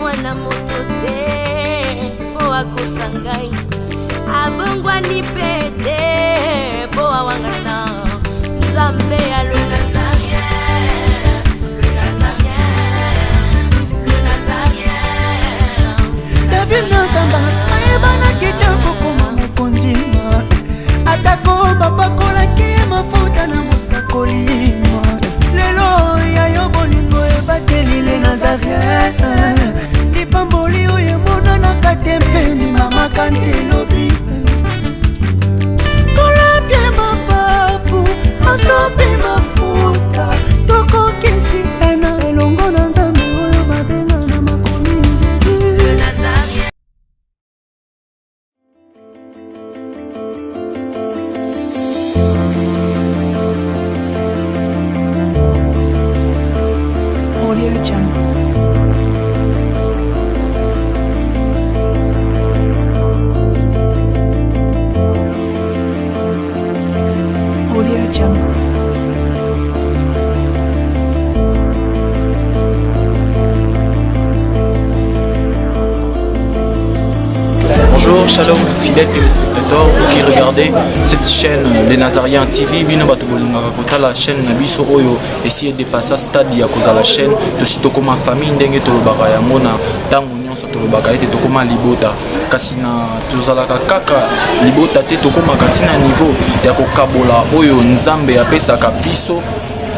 mwana moto te po akosa ngai abongwani pe te po awangata nzambe ya le Nazarien, le Nazarien, le Nazarien. David Nazamba ayebana kitoko koma mokondima atako babakolaki mafuta na mosakolima lelo yayo bolingo ebateli le Nazarien lipamboli oyo emonanaka te mpeni mama kantelobi kolapie mapapu masopi mafuta tokokisi ena elongo na nzambe oyo babenga na makomi Jésus Le Nazarien. Audio Jungle. Audio Jungle. Bonjour, shalom, fidèles téléspectateurs, vous qui regardez cette chaîne Les Nazariens TV, bino bato bolingaka kotala chaîne na biso oyo essayer de passer stade ya koza la chaîne tosi tokoma famille ndenge tolobaka yango na ntango nyonso tolobaka ete tokoma libota kasi na tozalaka kaka libota te tokomaka ntina niveau ya kokabola oyo nzambe apesaka biso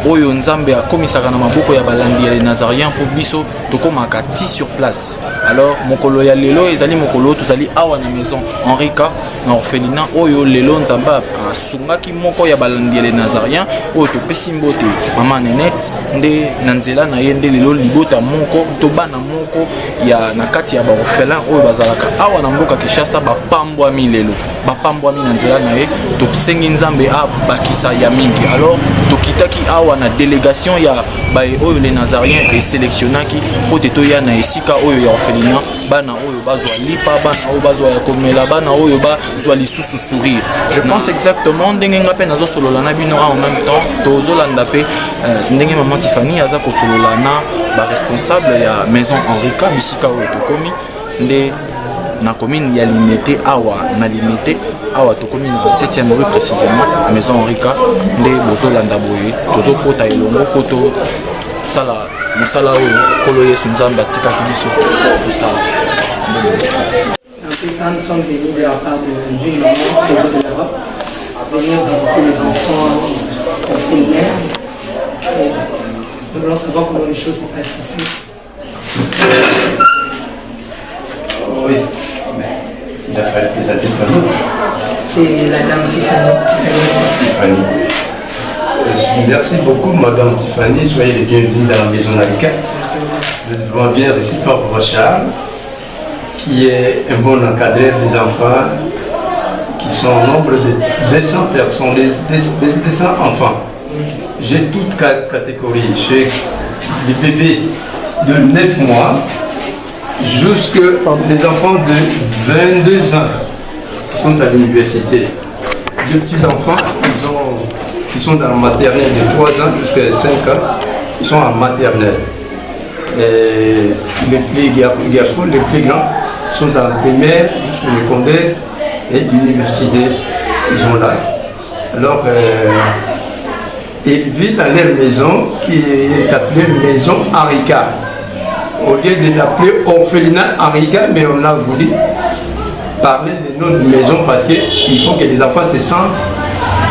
oyo nzambe akomisaka na maboko ya balandi ya Les Nazariens pour biso tokomaka ti sur place. Alors mokolo ya lelo ezali mokolo tozali awa na maison Henrika na orphelinat oyo lelo nzambe asungaki moko ya balandi ya Les Nazariens oyo topesi mbote mama Nenette nde na nzela na ye nde lelo libota moko to bana moko ya na kati ya baorphelin oyo bazalaka awa na mboka Kinshasa bapambwami lelo bapambwami na nzela na ye tosengi nzambe abakisa ya mingi. Alors tokitaki awa na délégation ya baye oyo Les Nazariens esélectionnaki po te toya na esika oyo ya orphelinat bana oyo bazwa lipa bana oyo bazwa ya komela bana oyo bazwa lisusu sourire. Je pense exactement ndenge nga pe nazosolola na bino en même temps tozolanda pe ndenge maman Tiffany aza kosolola na ba responsable ya maison Henrika bisika oyo tokomi nde na commune ya Limité awa na Limité awa tokomi na 7e rue précisément la maison Henrika nde bozolanda boye tozokota elongo poto sala musala oyo kolo Yesu nzambe atikaki biso kosala. Nous sommes venus de la part d'une maman au niveau de l'Europe venir visiter les enfants orphelins et nous voulons savoir comment les choses se passent ici. Oui, mais il a fallu présenter Tiffany. C'est la dame Tiffany. Tiffany. Merci beaucoup, madame Tiffany. Soyez les bienvenus dans la maison Henrika. Vous êtes vraiment bien reçus par votre Charles, qui est un bon encadreur des enfants, qui sont au nombre de 200 personnes, 200 enfants. J'ai toutes catégories. J'ai des bébés de 9 mois jusqu'à des enfants de 22 ans qui sont à l'université. Deux petits enfants qui sont dans la maternelle de 3 ans jusqu'à 5 ans, ils sont en maternelle. Et les garçons, les plus grands, sont dans le primaire jusqu'au secondaire et l'université. Ils sont là. Alors, ils vivent dans leur maison qui est appelée maison Henrika. Au lieu de l'appeler orphelinat Henrika, mais on a voulu parler de notre maison parce qu'il faut que les enfants se sentent.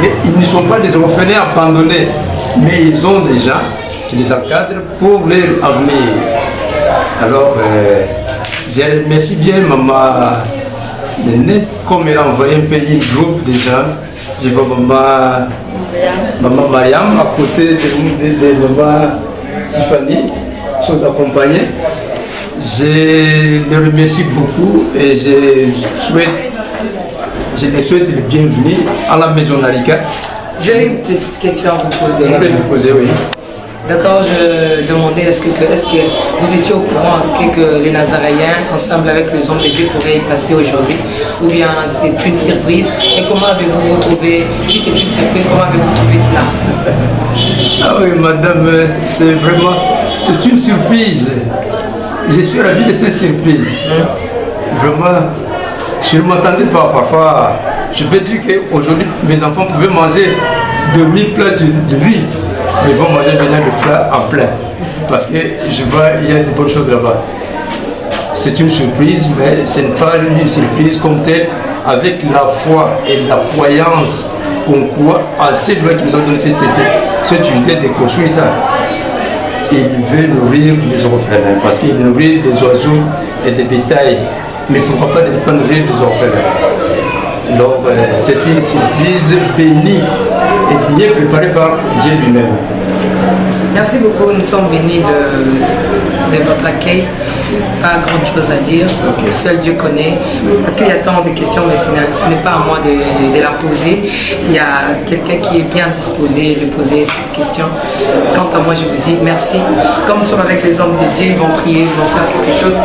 Et ils ne sont pas des orphelins abandonnés, mais ils ont des gens qui les encadrent pour leur avenir. Alors, je remercie bien maman Nenette, comme elle a envoyé un petit groupe de gens. Je vois maman Mariam à côté de maman Tiffany, qui sont accompagnés. Je les remercie beaucoup et je les souhaite le bienvenue à la maison Henrika. J'ai une petite question à vous poser. Vous pouvez me poser, oui. D'accord, je demandais est-ce que vous étiez au courant, est-ce que les Nazariens, ensemble avec les hommes de Dieu, pourraient y passer aujourd'hui? Ou bien c'est une surprise? Et comment avez-vous retrouvé, si c'est une surprise, comment avez-vous trouvé cela? Ah oui, madame, c'est une surprise. je suis ravi de cette surprise. Vraiment, je ne m'attendais pas. Parfois, je peux dire qu'aujourd'hui, mes enfants pouvaient manger 2000 plats de riz. Ils vont manger maintenant le plat en plein. Parce que je vois, il y a de bonnes choses là-bas. C'est une surprise, mais ce n'est pas une surprise comme telle, avec la foi et la croyance qu'on croit à ces lois qui nous ont donné cette unité de construire ça. Il veut nourrir les orphelins, parce qu'il nourrit des oiseaux et des bétails, mais pourquoi pas ne pas nourrir les orphelins. Donc c'est une surprise bénie et bien préparée par Dieu lui-même. Merci beaucoup, nous sommes bénis de votre accueil. Pas grand chose à dire, seul Dieu connaît. Parce qu'il y a tant de questions, mais ce n'est pas à moi de la poser. Il y a quelqu'un qui est bien disposé de poser cette question. Quant à moi, je vous dis merci. Comme nous sommes avec les hommes de Dieu, ils vont prier, ils vont faire quelque chose.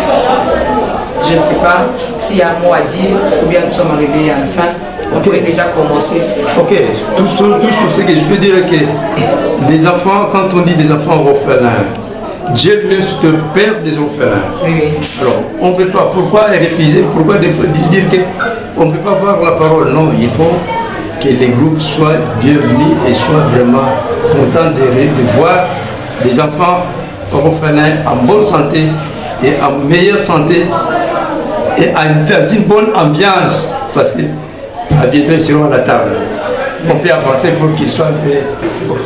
Je ne sais pas s'il y a un mot à dire ou bien nous sommes arrivés à la fin. On pourrait déjà commencer. Ok, tout ce que je peux dire est que les enfants, quand on dit des enfants orphelins, Dieu lui-même te perd des orphelins. Oui. Alors, on ne peut pas. Pourquoi refuser? Pourquoi dire qu'on ne peut pas voir la parole? Non, il faut que les groupes soient bienvenus et soient vraiment contents de voir les enfants orphelins en bonne santé et en meilleure santé et dans une bonne ambiance. Parce que à bientôt ils seront à la table. On peut avancer pour qu'ils soient pour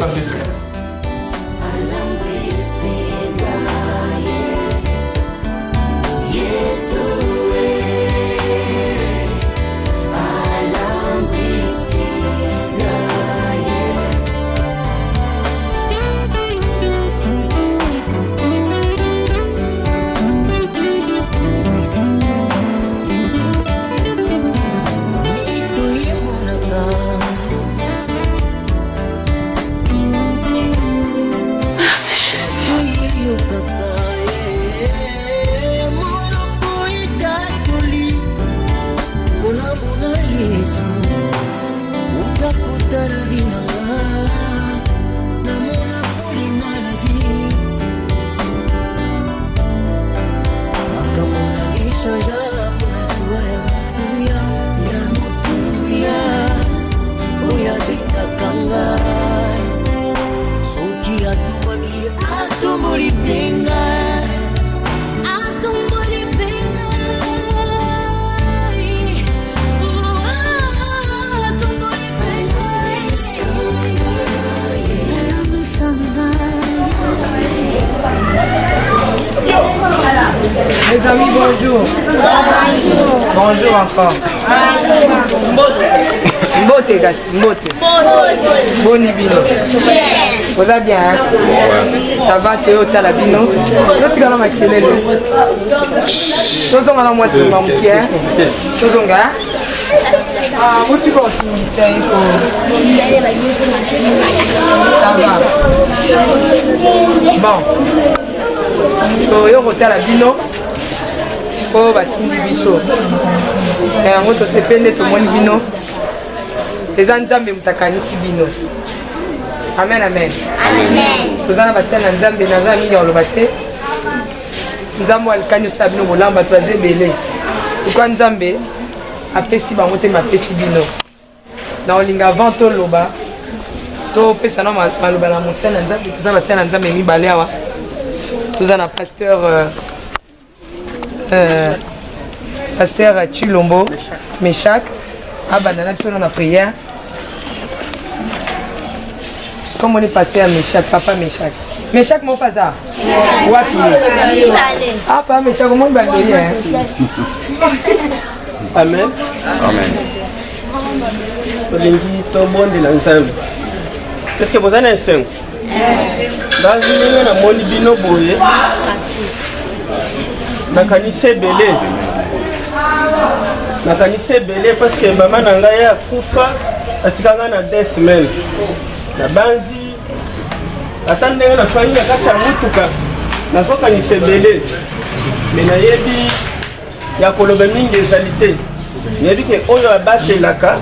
Les amis, bonjour. Bonjour encore. Mbote, gars, mbote. Boni bino. Vous allez bien, hein? Ça va, Théo, t'as la bino. Tu as la maquillée. Tu as la moitié de mon pied. Tu as la ah, où tu continues? Ça va. Bon. Yo côté la bino. Oh batindi biso. Yango to sepende to moni bino. Eza nzambe mutakanisi bino. Amen amen. Amen. Tozana basana nzambe na nzambe mingi oloba te. Nzambe alikani sabino bolamba twaze belé. Pourquoi nzambe apesi bango te mapesi bino. Na olinga avant to loba. To pesa na maloba na mosana nzambe tozana basana nzambe mibale awa. Tozana pasteur pasteur Chilombo Meshak abandana biso na prière. Comme on est pasteur Meshak, papa Meshak. Meshak mon pasa. Wapi? Ah pas Meshak mon bandoli hein. Amen. Amen. Olingi to bonde la nzambe. Est-ce que vous avez un sang? Dans une na moni bino boye. Nakanise belé. Nakanise belé parce que maman nanga ya kufa atikanga na 2 semaines. Na banzi atandenge na fani na kacha mutuka. Na kokanise belé. Mais na yebi ya koloba mingi ezalité. Yebi ke oyo abatelaka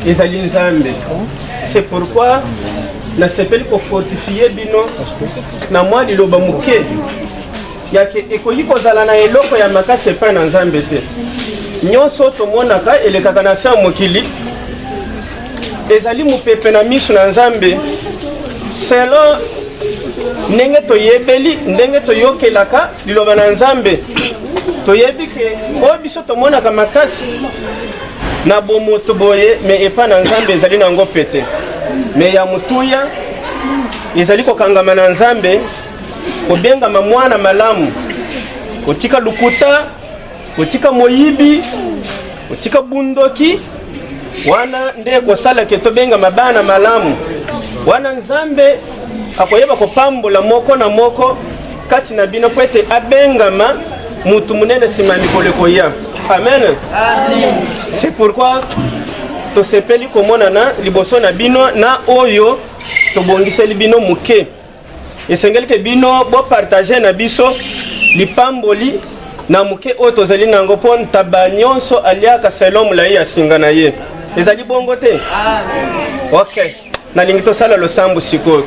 ezali nzambe. C'est pourquoi na sepeli ko fortifier bino na moi liloba muke. yake ekoki kozala na eloko ya makasi epai na nzambe te nyonso tomonaka elekaka na se ya mokili ezali mopepe na miso na nzambe selon ndenge toyebeli ndenge toyokelaka liloba na nzambe toyebi ke oyo biso tomonaka makasi na bomoto boye me epai na nzambe ezali nango pete me ya motuya ezali kokangama na nzambe kobengama mwana malamu kotika lukuta kotika moyibi kotika bundoki wana nde kosala ke tobengama bana malamu wana nzambe akoyeba kopambola moko na moko kati na bino po ete abengama mutu munene nsima ya mikolo ekoya amen. C'est pourquoi tosepeli komonana liboso na bino na oyo tobongiseli bino muke esengeli ke bino bopartage na biso lipamboli na muke oyo tozali nango mpo ntaba nyonso aliaka selon molai ya singa na ye ezali bongo te. Ok, nalingi tosala losambo sikoyo.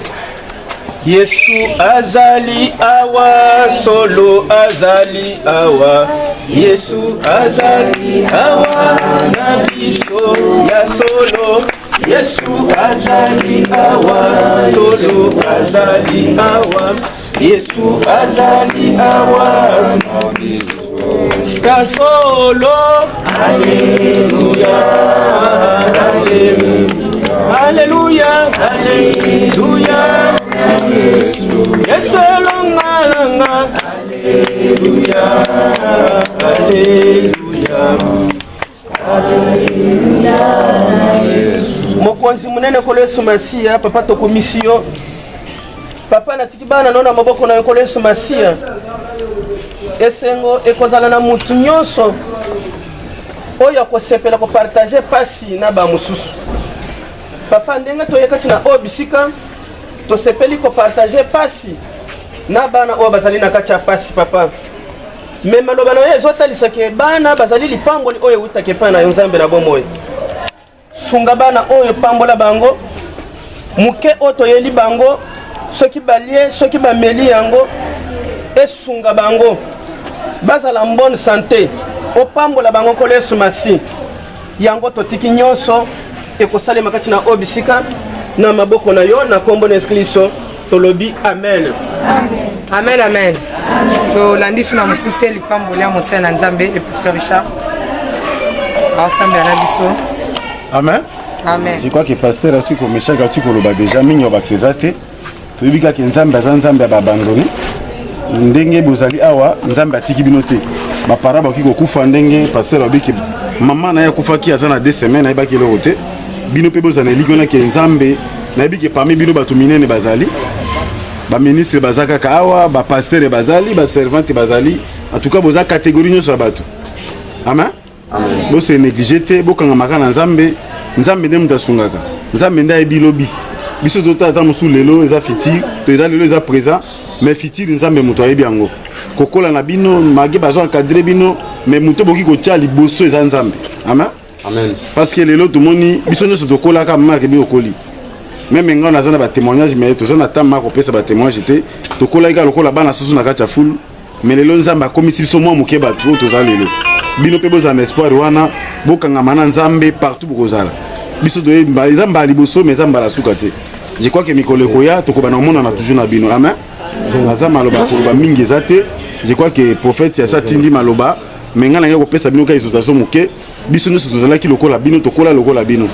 Yesu azali awa solo azali awa Yesu azali awa na biso ya solo Yesu azali awa solo azali awa Yesu azali awa na biso ya solo. Haleluya haleluya haleluya Yesu longa haleluya haleluya mokonzi munene kolo Yesu Masiya papa tokomisio papa natiki bana nona maboko na kolo Yesu Masiya esengo ekozala na mutu nyonso oyo akosepela kopartage pasi na bamosusu papa ndenge toyekati na oyo bisika tosepeli kopartage pasi na bana oyo bazali na kati ya pasi papa me maloba na oyo ezotalisa ke bana bazali lipamboli oyo ewutaki epai na yo nzambe na bomoi sunga bana oyo pambola bango muke oyo toyeli bango soki balie soki bameli yango esunga bango bazala mbone sante opambola bango kolo Yesu Masiya yango totiki nyonso ekosalema kati na oyo bisika na maboko na yo na kombo na Yesu Kristo tolobi amen. Amen amen. Tolandi na mokuse lipamboli ya mosala na nzambe le pasteur Richard ensemble na biso. Amen. Amen. Je crois que pasteur a tu komesha ka tu koloba déjà minyo baksezate tobika ke nzambe nzambe abandoni ndenge bozali awa nzambe atiki bino te bapara bakoki kokufa ndenge pasteur abiki mama na ya kufaki azana 2 semaines ayebaki eloko te bino mpe bozala eligona ke nzambe nayebi ke parmi bino bato minene bazali baministre baza kaka awa bapasteur bazali baservante bazali en tout cas boza catégorie nyonso ya bato amen bose néglige te bokangamaka na nzambe nzambe nde moto asungaka nzambe nde ayebi lobi biso totata mosusu lelo eza fitire to eza lelo eza présent mais fitire nzambe moto ayebi yango kokola na bino mage bazo encadre bino mais moto boki kotia liboso eza nzambe amen. Amen. Parce que les autres moni biso nyonso tokolaka mama ke bi okoli même nga na zana ba témoignage mais to zana tama ko pesa ba témoignage te tokola ika lokola bana susu na kati ya fulu mais lelo nzambe akomisi biso mwa moke bato to za lelo bino pe boza na espoir wana bokanga mana nzambe partout bokozala biso doye nzambe aliboso mais nzambe la suka te. Je crois que mikolo koya tokoba na mona na toujours na bino amen. Naza maloba koloba mingi ezate je crois que prophète ya satindi maloba mais nga na ngako pesa bino ka exhortation moke biso nyonso tozalaki lokola bino tokola lokola bino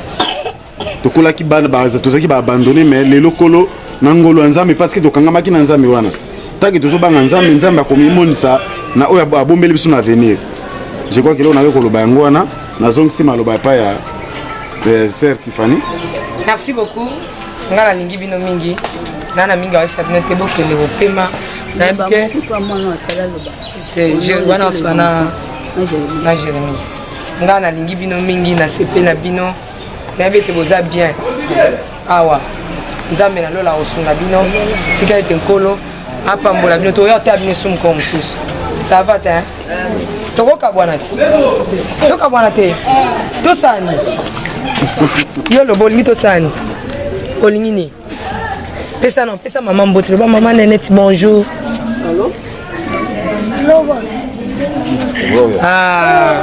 tokolaki bana tozalaki baabandone mais lelo kolo na ngolo ya nzambe parce que tokangamaki na nzambe wana taki tozobanga nzambe nzambe akomimonisa na oyo abombeli biso na avenir. Je crois que lelo nake koloba yango wana nazongisi maloba epai ya sœur Tiffany. Merci beaucoup. Nga nalingi bino mingi nana mingi awebisa bino te bokende kopema nayebi ke wana oswana na Jérémie nga nalingi bino mingi na sepe na bino nayebi ete boza bien awa nzambe nalola kosunga bino tika ete nkolo apambola bino toya oteya bino esu moko mosusu ça va te tokokabwana te tokabwana te tosani yo lobo olingi tosani olingi ni pesa non pesa maman mbote loba maman neneti bonjour Ah,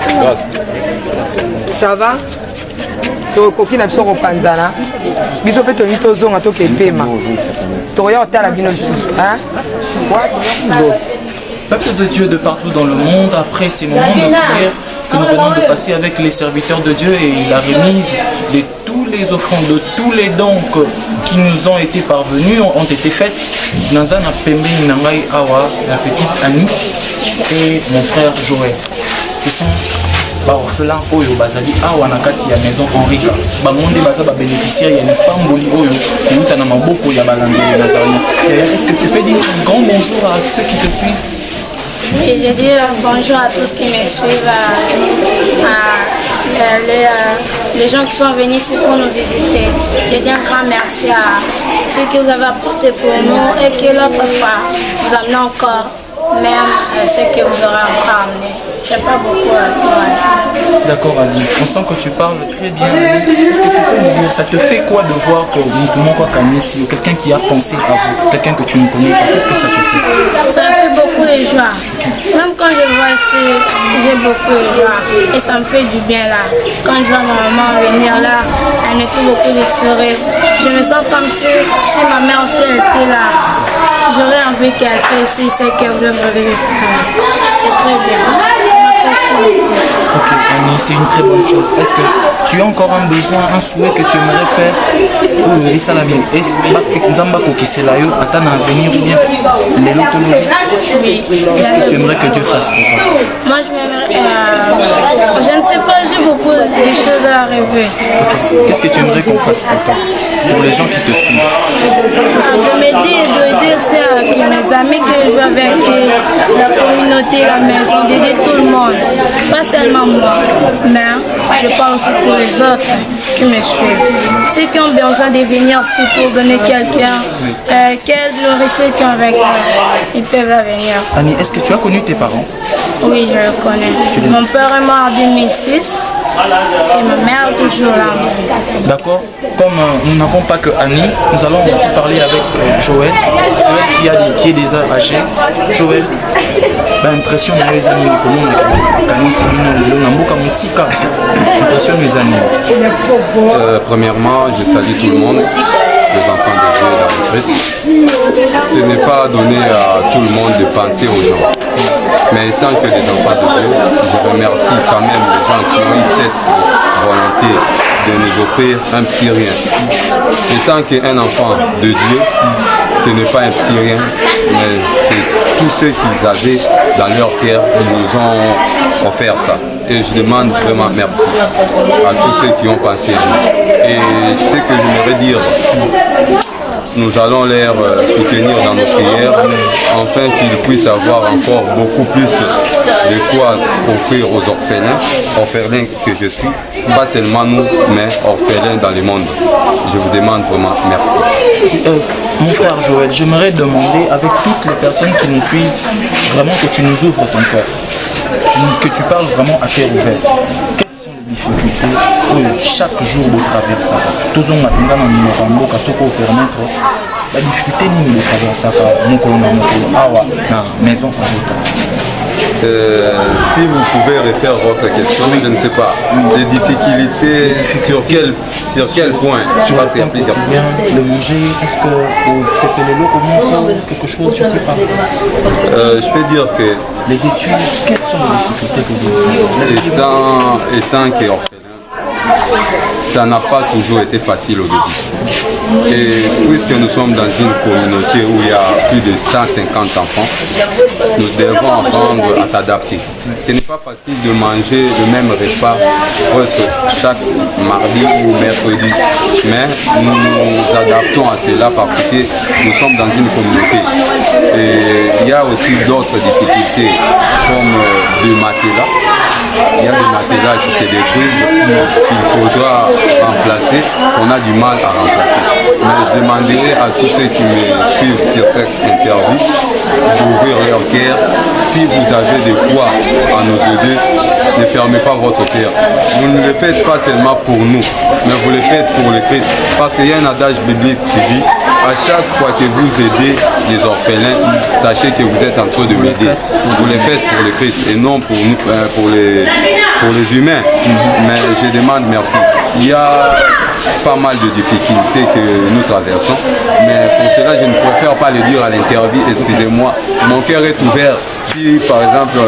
ça va? tokoki na biso kopanzana biso mpe tolingi tozonga toketema tokoya kotala bino lisusu. Peuple de Dieu de partout dans le monde, après ces moments de prière que nous venons de passer avec les serviteurs de Dieu et la remise de tous les offrandes, de tous les dons qui nous ont été parvenus, ont été faites. Nazana Pembe Nangai Awa, la petite Annie et mon frère Joël. Ce sont orphelins oyo bazali awa na kati ya maison Henrika. Bangonde baza ba bénéficiaires ya pamboli oyo kuuta na maboko ya balandeli Nazarien. Est-ce que tu peux dire un grand bonjour à ceux qui te suivent? Et je dis bonjour à tous qui me suivent, les gens qui sont venus ici pour nous visiter. Je dis un grand merci à ceux qui vous avez apporté pour nous et que l'autre fois vous amenez encore, même ceux que vous aurez encore amené. Je n'ai pas beaucoup à toi. D'accord Ali, on sent que tu parles très bien. Est-ce que tu peux nous dire, ça te fait quoi de voir que nous ici, quelqu'un qui a pensé à vous, quelqu'un que tu ne connais pas, qu'est-ce que ça te fait? Ça me fait beaucoup de joie. Même quand je vois ici, j'ai beaucoup de joie. Et ça me fait du bien là. Quand je vois ma maman venir là, elle me fait beaucoup de sourires. Je me sens comme si ma mère aussi était là. J'aurais envie qu'elle fasse ici ce que vous avez vu. C'est très bien. Ok, Annie, c'est une très bonne chose. Est-ce que tu as encore un besoin, un souhait que tu aimerais faire pour ça la vie? Est-ce que tu aimerais que Dieu fasse pour toi? Moi, je ne sais pas, j'ai beaucoup de choses à rêver. Qu'est-ce que tu aimerais qu'on fasse pour toi? Pour les gens qui te suivent? De m'aider et d'aider mes amis que je vois avec la communauté, la maison, d'aider tout le monde. Pas seulement moi, mais je parle aussi pour les autres qui me suivent. Ceux qui ont besoin de venir ici pour donner quelqu'un, quelle nourriture qu'ils ont avec moi, ils peuvent venir. Annie, est-ce que tu as connu tes parents? Oui, je le connais. Mon père est mort en 2006 et ma mère est toujours là. D'accord. Comme nous n'avons pas que Annie, nous allons aussi parler avec Joël. Joël qui est déjà âgé. Joël, l'impression de mes amis, premièrement, je salue tout le monde, les enfants de Dieu et la Christ. Ce n'est pas donné à tout le monde de penser aux gens. Mais étant que des enfants de Dieu, je remercie quand même les gens qui ont eu cette volonté de nous offrir un petit rien. Étant qu'un enfant de Dieu, ce n'est pas un petit rien, mais c'est tous ceux qu'ils avaient dans leur cœur qui nous ont offert ça. Et je demande vraiment merci à tous ceux qui ont pensé. Et ce que j'aimerais dire, nous allons les soutenir dans nos prières, afin qu'ils puissent avoir encore beaucoup plus de quoi offrir aux orphelins que je suis, pas seulement nous, mais orphelins dans le monde. Je vous demande vraiment merci. Mon frère Joël, j'aimerais demander avec toutes les personnes qui nous suivent, vraiment que tu nous ouvres ton cœur, que tu parles vraiment à cœur ouvert. Quelles sont les difficultés chaque jour de traverser? Tous on a permettre la difficulté ni de traverser la maison. Si vous pouvez refaire votre question, je ne sais pas. Les difficultés sur quel point? Sur le quotidien, le manger, est-ce que c'est le lot quelque chose, je ne sais pas. Je peux dire que les études, quelles sont les difficultés que vous avez? Étant qu'orphelin, ça n'a pas toujours été facile au début. Et puisque nous sommes dans une communauté où il y a plus de 150 enfants, nous devons apprendre à s'adapter. Ce n'est pas facile de manger le même repas presque chaque mardi ou mercredi, mais nous nous adaptons à cela parce que nous sommes dans une communauté. Et il y a aussi d'autres difficultés comme le matelas. Il y a des matelas qui se détruisent, qu'il faudra remplacer, qu'on a du mal à remplacer. Mais je demanderai à tous ceux qui me suivent sur cette interview d'ouvrir leur cœur. Si vous avez de quoi à nous aider, ne fermez pas votre cœur. Vous ne le faites pas seulement pour nous, mais vous le faites pour le Christ. Parce qu'il y a un adage biblique qui dit à chaque fois que vous aidez les orphelins, sachez que vous êtes en train de m'aider. Vous le faites pour le Christ et non pour les humains. Mais je demande merci. Il y a pas mal de difficultés que nous traversons, mais pour cela je ne préfère pas le dire à l'interview, excusez-moi, mon cœur est ouvert. Si par exemple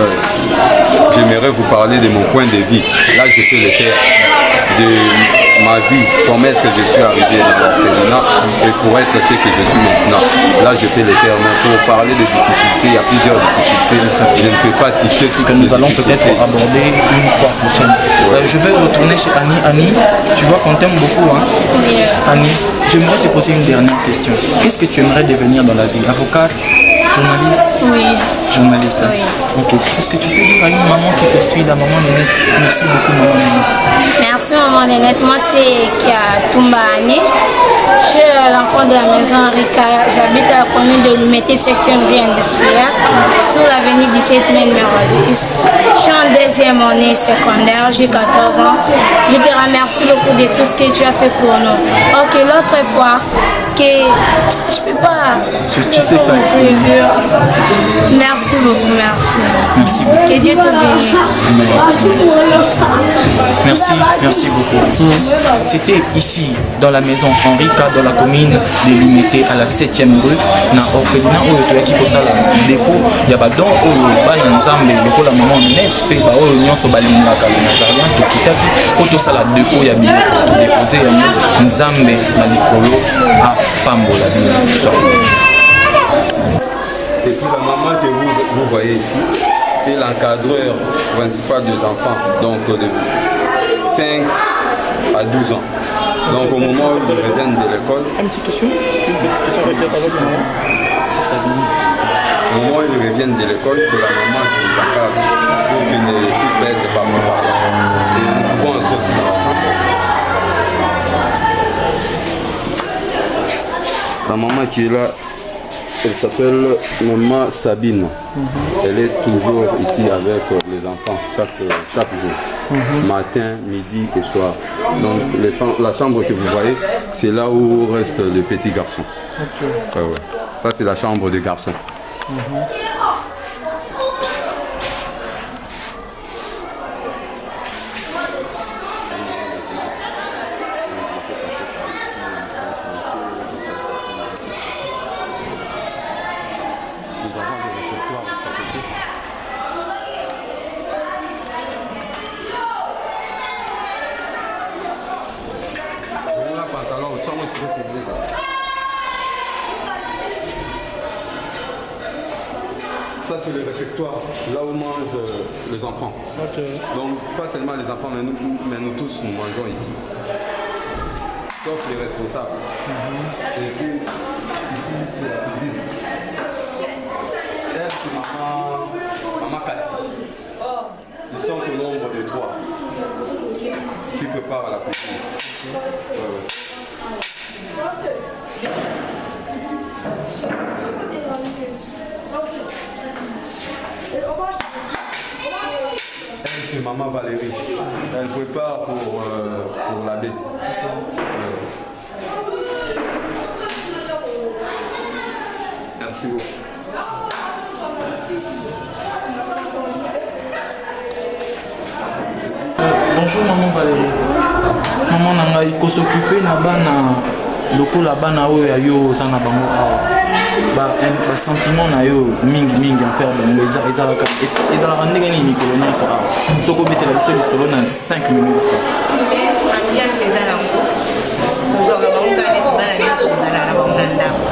j'aimerais vous parler de mon point de vie, là je peux le faire, de ma vie, comment est-ce que je suis arrivé dans l'orphelinat et pour être ce que je suis maintenant, là je peux le faire, mais pour parler de difficultés, il y a plusieurs difficultés, je ne peux pas citer toutes que nous allons peut-être aborder une fois prochaine. Je vais retourner chez Annie. Annie, tu vois qu'on t'aime beaucoup, hein? Oui. Annie, j'aimerais te poser une dernière question. Qu'est-ce que tu aimerais devenir dans la vie? Avocate? Journaliste? Oui. Journaliste, hein? Oui. Ok. Est-ce que tu peux dire à une maman qui te suit, la maman Nénette? Merci beaucoup, maman Nénette. Merci, maman Nénette. Moi, c'est Kia Toumbaani. Je suis l'enfant de la maison Rika. J'habite à la commune de Lumété, 7e rue industrielle, sur l'avenue 17 mai numéro 10. Je suis en deuxième année secondaire, j'ai 14 ans. Je te remercie beaucoup de tout ce que tu as fait pour nous. Ok, l'autre fois, que je peux pas. Tu sais pas. Merci beaucoup, merci. Merci beaucoup. Que Dieu te bénisse. Merci beaucoup. C'était ici, dans la maison Henrika, dans la commune de Limité, à la 7e rue, na orphelinat oyo toyaki kosala dépôt ya badon oyo bana nzambe lokola maman Nénette mpe baoyo nyonso balingaka le nazarien tokitaki po tosala dépôt ya biloko todépose yango nzambe na likolo apambola bino soir. Et puis la maman que vous voyez ici est l'encadreur principal des enfants, donc de 5 à 12 ans. Donc au moment où ils reviennent de l'école, au moment où ils reviennent de l'école, c'est la maman qui les encadre pour qu'ils ne puissent pas être par-ci par-là. Et nous pouvons entrer aussi dans l'enfant. La maman qui est là, elle s'appelle Maman Sabine. Elle est toujours ici avec les enfants chaque jour, matin, midi et soir. Donc la chambre que vous voyez, c'est là où reste le petit garçon. Ouais. Ça c'est la chambre des garçons. Ça c'est le réfectoire, là où mangent les enfants. Donc pas seulement les enfants, mais nous tous nous mangeons ici. Sauf les responsables. Et puis ici c'est la cuisine. Elle c'est maman Cathy. Ils sont au nombre de 3 qui préparent la cuisine. Elle c'est maman Valérie. Elle prépare pour l'abbé. Merci beaucoup. Bonjour maman Valérie. Maman nanga iko s'occuper na bana lokola bana oyo ya yo oza na bango awa. Ba sentiment na yo mingi envers bango ezalaka ndenge nini mikolo nyonso awa soki obetela biso lisolo na 5 minutes. Ambiance eza nango kozwaka bango kaka neti bana nyonso kozala na bango na ndako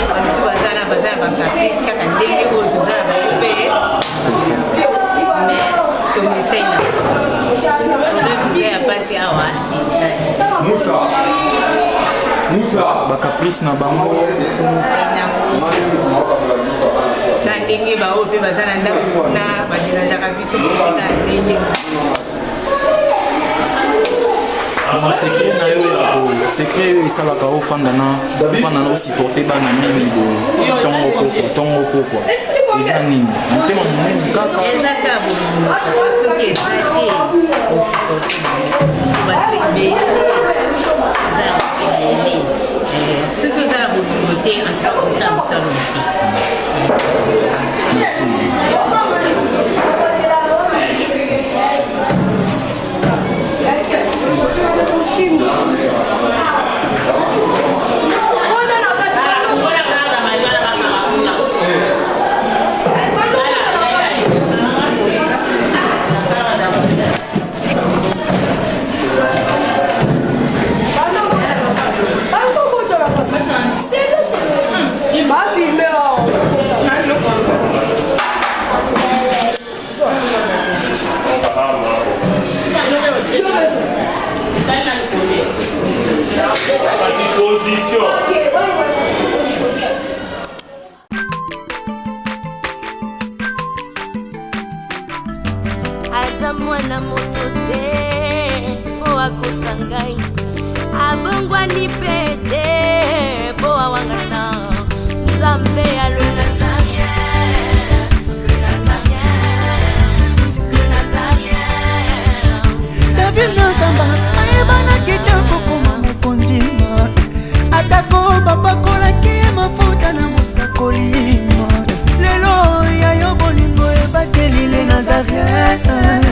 bamisu baza na bakaprisi kaka ndenge oyo toza na bango mpe mais tomesai na obebuke ya mpasi awa bakaprisi na bango na ndenge baoyo mpe baza na ndako kuna baderanjaka biso kaka ndenge secret na yo ya secret oyo esalaka ofanda na osupporte bana mingi ntongo pokwa eza nini motema monene kaka eza kaka bolingo soki eza te osupporte basebe Ce que vous avez voté en tant que ça, nous sommes Position. aza mwana moto te po akosa ngai abongwani pe te po awangana